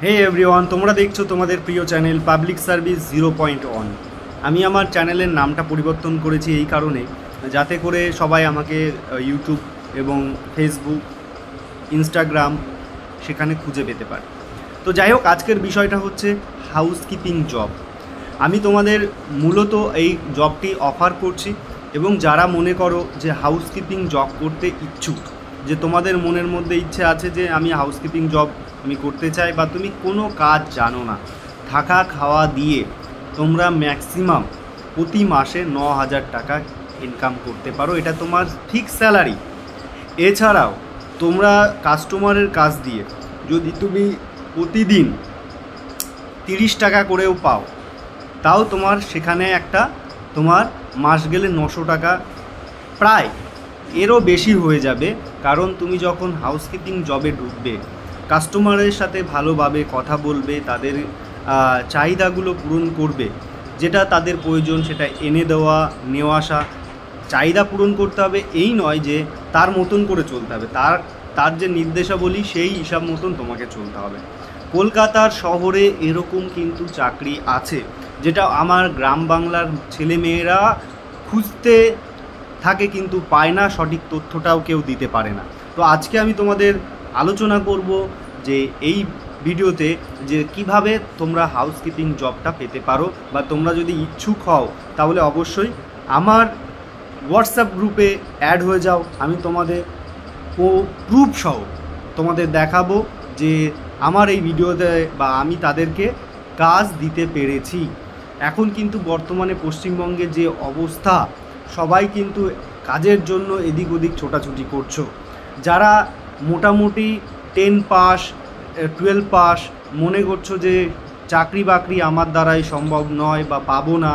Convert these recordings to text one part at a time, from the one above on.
হে everyone, তোমরা দেখছো তোমাদের প্রিয় চ্যানেল পাবলিক সার্ভিস 0.1। আমি আমার চ্যানেলের নামটা পরিবর্তন করেছি এই কারণে, যাতে করে সবাই আমাকে ইউটিউব এবং ফেসবুক, ইনস্টাগ্রাম সেখানে খুঁজে পেতে পারে। তো যাই হোক, আজকের বিষয়টা হচ্ছে হাউসকিপিং জব। আমি তোমাদের মূলত এই জবটি অফার করছি, এবং যারা মনে করো যে হাউসকিপিং জব করতে ইচ্ছুক, যে তোমাদের মনের মধ্যে ইচ্ছে আছে যে আমি হাউসকিপিং জব আমি করতে চাই, বা তুমি কোনো কাজ জানো না, থাকা খাওয়া দিয়ে তোমরা ম্যাক্সিমাম প্রতি মাসে 9,000 টাকা ইনকাম করতে পারো। এটা তোমার ফিক্স স্যালারি। এছাড়াও তোমরা কাস্টমারের কাছ দিয়ে যদি তুমি প্রতিদিন 30 টাকা করেও পাও, তাও তোমার সেখানে একটা তোমার মাস গেলে 900 টাকা, প্রায় এরও বেশি হয়ে যাবে। কারণ তুমি যখন হাউসকিপিং জবে ঢুকবে, কাস্টমারের সাথে ভালোভাবে কথা বলবে, তাদের চাহিদাগুলো পূরণ করবে, যেটা তাদের প্রয়োজন সেটা এনে দেওয়া, নেওয়া আসা। চাহিদা পূরণ করতে হবে এই নয় যে তার মতন করে চলতে হবে, তার যে নির্দেশাবলী সেই হিসাব মতন তোমাকে চলতে হবে। কলকাতার শহরে এরকম কিন্তু চাকরি আছে, যেটা আমার গ্রাম বাংলার ছেলেমেয়েরা খুঁজতে থাকে কিন্তু পায় না, সঠিক তথ্যটাও কেউ দিতে পারে না। তো আজকে আমি তোমাদের আলোচনা করব যে এই ভিডিওতে যে কিভাবে তোমরা হাউসকিপিং জবটা পেতে পারো, বা তোমরা যদি ইচ্ছুক হও তাহলে অবশ্যই আমার হোয়াটসঅ্যাপ গ্রুপে অ্যাড হয়ে যাও। আমি তোমাদের প্রুফ সহ তোমাদের দেখাবো যে আমার এই ভিডিওতে বা আমি তাদেরকে কাজ দিতে পেরেছি। এখন কিন্তু বর্তমানে পশ্চিমবঙ্গে যে অবস্থা, সবাই কিন্তু কাজের জন্য এদিক ওদিক ছোটাছুটি করছো। যারা মোটামুটি 10 পাস 12 পাস মনে করছো যে চাকরি বাকরি আমার দ্বারাই সম্ভব নয় বা পাবো না,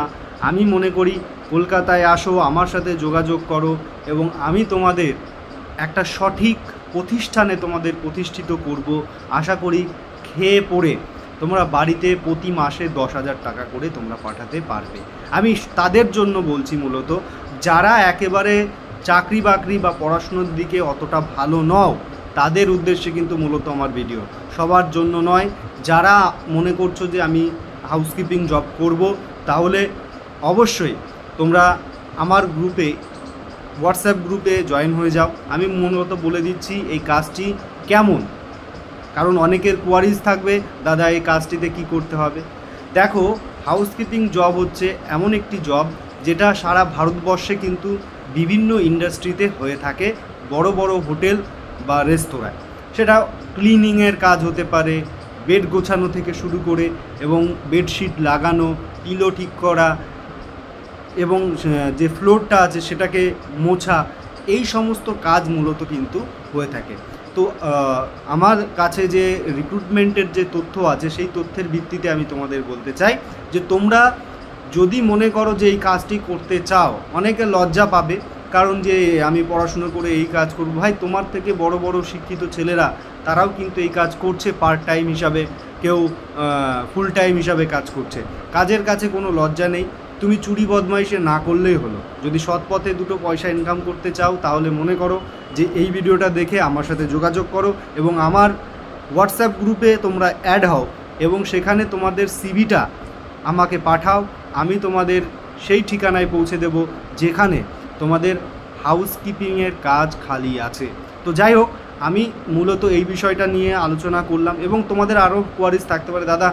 আমি মনে করি কলকাতায় আসো, আমার সাথে যোগাযোগ করো, এবং আমি তোমাদের একটা সঠিক প্রতিষ্ঠানে তোমাদের প্রতিষ্ঠিত করব। আশা করি খেয়ে পড়ে তোমরা বাড়িতে প্রতি মাসে 10,000 টাকা করে তোমরা পাঠাতে পারবে। আমি তাদের জন্য বলছি, মূলত যারা একেবারে চাকরি বাকরি বা পড়াশুনোর দিকে অতটা ভালো নও, তাদের উদ্দেশ্যে কিন্তু মূলত আমার ভিডিও। সবার জন্য নয়। যারা মনে করছো যে আমি হাউসকিপিং জব করব, তাহলে অবশ্যই তোমরা আমার গ্রুপে, হোয়াটসঅ্যাপ গ্রুপে জয়েন হয়ে যাও। আমি মূলত বলে দিচ্ছি এই কাজটি কেমন, কারণ অনেকের কোয়ারিজ থাকবে, দাদা এই কাজটিতে কি করতে হবে। দেখো, হাউসকিপিং জব হচ্ছে এমন একটি জব যেটা সারা ভারতবর্ষে কিন্তু বিভিন্ন ইন্ডাস্ট্রিতে হয়ে থাকে, বড় বড় হোটেল বা রেস্তোরাঁয়। সেটা ক্লিনিংয়ের কাজ হতে পারে, বেড গোছানো থেকে শুরু করে, এবং বেডশিট লাগানো, পিলো ঠিক করা, এবং যে ফ্লোরটা আছে সেটাকে মোছা, এই সমস্ত কাজ মূলত কিন্তু হয়ে থাকে। তো আমার কাছে যে রিক্রুটমেন্টের যে তথ্য আছে, সেই তথ্যের ভিত্তিতে আমি তোমাদের বলতে চাই যে তোমরা যদি মনে করো যে এই কাজটি করতে চাও, অনেকে লজ্জা পাবে, কারণ যে আমি পড়াশুনো করে এই কাজ করব। ভাই, তোমার থেকে বড় বড় শিক্ষিত ছেলেরা তারাও কিন্তু এই কাজ করছে পার্ট টাইম হিসাবে, কেউ ফুল টাইম হিসাবে কাজ করছে। কাজের কাছে কোনো লজ্জা নেই। তুমি চুরি বদমাইশে না করলেই হলো। যদি সৎ পথে দুটো পয়সা ইনকাম করতে চাও, তাহলে মনে করো যে এই ভিডিওটা দেখে আমার সাথে যোগাযোগ করো, এবং আমার হোয়াটসঅ্যাপ গ্রুপে তোমরা অ্যাড হও, এবং সেখানে তোমাদের সিভিটা আমাকে পাঠাও। আমি তোমাদের সেই ঠিকানায় পৌঁছে দেব যেখানে তোমাদের হাউসকিপিংয়ের কাজ খালি আছে। তো যাই হোক, আমি মূলত এই বিষয়টা নিয়ে আলোচনা করলাম, এবং তোমাদের আরও কোয়ারিজ থাকতে পারে, দাদা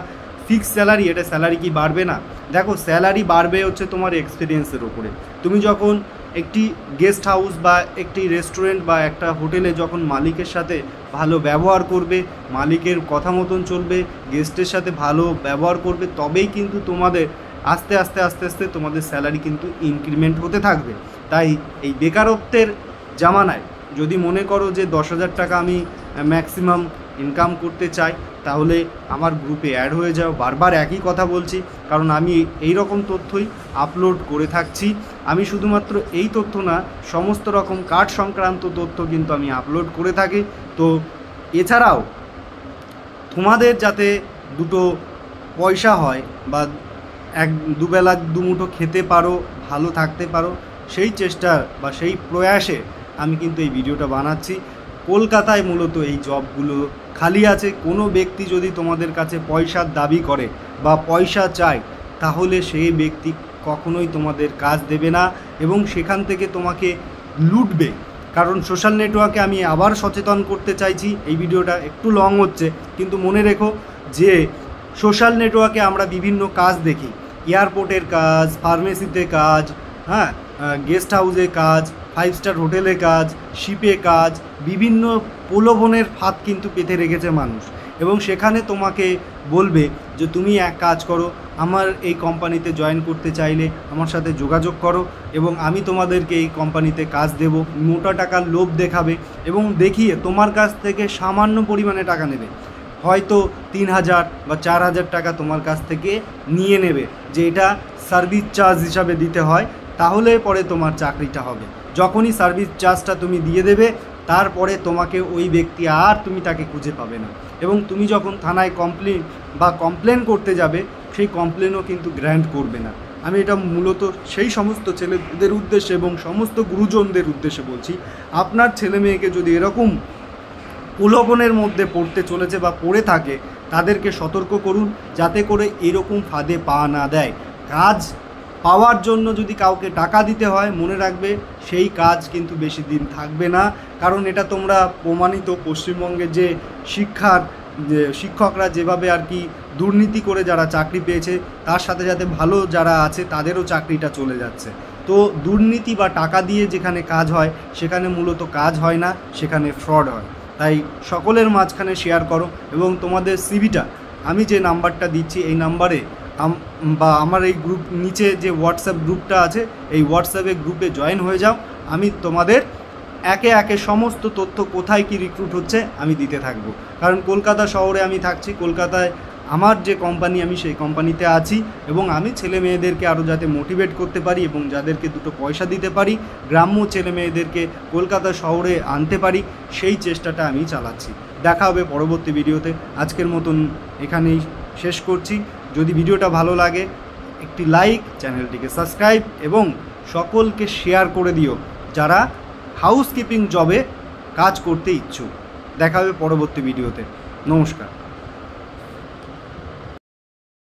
ফিক্স স্যালারি, এটা স্যালারি কি বাড়বে না? দেখো, স্যালারি বাড়বে হচ্ছে তোমার এক্সপিরিয়েন্সের ওপরে। তুমি যখন একটি গেস্ট হাউস বা একটি রেস্টুরেন্ট বা একটা হোটেলে যখন মালিকের সাথে ভালো ব্যবহার করবে, মালিকের কথা মতন চলবে, গেস্টের সাথে ভালো ব্যবহার করবে, তবেই কিন্তু তোমাদের আস্তে আস্তে আস্তে আস্তে তোমাদের স্যালারি কিন্তু ইনক্রিমেন্ট হতে থাকবে। তাই এই বেকারত্বের জামানায় যদি মনে করো যে 10,000 টাকা আমি ম্যাক্সিমাম ইনকাম করতে চাই, তাহলে আমার গ্রুপে অ্যাড হয়ে যাও। বারবার একই কথা বলছি, কারণ আমি এই রকম তথ্যই আপলোড করে থাকছি। আমি শুধুমাত্র এই তথ্য না, সমস্ত রকম কার্ড সংক্রান্ত তথ্য কিন্তু আমি আপলোড করে থাকি। তো এছাড়াও তোমাদের যাতে দুটো পয়সা হয়, বা দুবেলা দুমুঠো খেতে পারো, ভালো থাকতে পারো, সেই চেষ্টা বা সেই প্রয়াসে আমি কিন্তু এই ভিডিওটা বানাচ্ছি। কলকাতায় মূলত এই জবগুলো খালি আছে। কোনো ব্যক্তি যদি তোমাদের কাছে পয়সার দাবি করে বা পয়সা চায়, তাহলে সেই ব্যক্তি কখনোই তোমাদের কাজ দেবে না এবং সেখান থেকে তোমাকে লুটবে। কারণ সোশ্যাল নেটওয়ার্কে আমি আবার সচেতন করতে চাইছি, এই ভিডিওটা একটু লং হচ্ছে, কিন্তু মনে রেখো যে সোশ্যাল নেটওয়ার্কে আমরা বিভিন্ন কাজ দেখি, এয়ারপোর্টের কাজ, ফার্মেসিতে কাজ, হ্যাঁ, গেস্ট হাউসে কাজ, 5 স্টার হোটেলে কাজ, শিপে কাজ, বিভিন্ন প্রলোভনের ফাঁদ কিন্তু পেতে রেখেছে মানুষ। এবং সেখানে তোমাকে বলবে যে তুমি এক কাজ করো, আমার এই কোম্পানিতে জয়েন করতে চাইলে আমার সাথে যোগাযোগ করো এবং আমি তোমাদেরকে এই কোম্পানিতে কাজ দেব। মোটা টাকার লোভ দেখাবে এবং দেখিয়ে তোমার কাছ থেকে সামান্য পরিমাণে টাকা নেবে, হয়তো 3000 বা 4000 টাকা তোমার কাছ থেকে নিয়ে নেবে, যে এটা সার্ভিস চার্জ হিসাবে দিতে হয়, তাহলে পরে তোমার চাকরিটা হবে। যখনই সার্ভিস চার্জটা তুমি দিয়ে দেবে, তারপরে তোমাকে ওই ব্যক্তি আর তুমি তাকে খুঁজে পাবে না। এবং তুমি যখন থানায় কমপ্লেন করতে যাবে, সেই কমপ্লেনও কিন্তু গ্র্যান্ট করবে না। আমি এটা মূলত সেই সমস্ত ছেলেদের উদ্দেশ্যে এবং সমস্ত গুরুজনদের উদ্দেশ্যে বলছি, আপনার ছেলে মেয়েকে যদি এরকম প্রলোভনের মধ্যে পড়তে চলেছে বা পড়ে থাকে, তাদেরকে সতর্ক করুন যাতে করে এরকম ফাঁদে পা না দেয়। কাজ পাওয়ার জন্য যদি কাউকে টাকা দিতে হয়, মনে রাখবে সেই কাজ কিন্তু বেশি দিন থাকবে না। কারণ এটা তোমরা প্রমাণিত, পশ্চিমবঙ্গে যে শিক্ষকরা যেভাবে আর কি দুর্নীতি করে যারা চাকরি পেয়েছে, তার সাথে সাথে ভালো যারা আছে তাদেরও চাকরিটা চলে যাচ্ছে। তো দুর্নীতি বা টাকা দিয়ে যেখানে কাজ হয়, সেখানে মূলত কাজ হয় না, সেখানে ফ্রড হয়। তাই সকলের মাঝখানে শেয়ার করো এবং তোমাদের সিভিটা আমি যে নাম্বারটা দিচ্ছি, এই নাম্বারে বা আমার এই গ্রুপ নিচে যে হোয়াটসঅ্যাপ গ্রুপটা আছে, এই হোয়াটসঅ্যাপে গ্রুপে জয়েন হয়ে যাও। আমি তোমাদের একে একে সমস্ত তথ্য কোথায় কি রিক্রুট হচ্ছে আমি দিতে থাকবো। কারণ কলকাতা শহরে আমি থাকছি, কলকাতায় আমার যে কোম্পানি, আমি সেই কোম্পানিতে আছি এবং আমি ছেলে মেয়েদেরকে আরও যাতে মোটিভেট করতে পারি এবং যাদেরকে দুটো পয়সা দিতে পারি, গ্রাম্য ছেলে মেয়েদেরকে কলকাতা শহরে আনতে পারি, সেই চেষ্টাটা আমি চালাচ্ছি। দেখা হবে পরবর্তী ভিডিওতে। আজকের মতন এখানেই শেষ করছি। যদি ভিডিওটা ভালো লাগে একটি লাইক, চ্যানেলটিকে সাবস্ক্রাইব এবং সকলকে শেয়ার করে দিও যারা হাউসকিপিং জবে কাজ করতে ইচ্ছুক। দেখা হবে পরবর্তী ভিডিওতে। নমস্কার।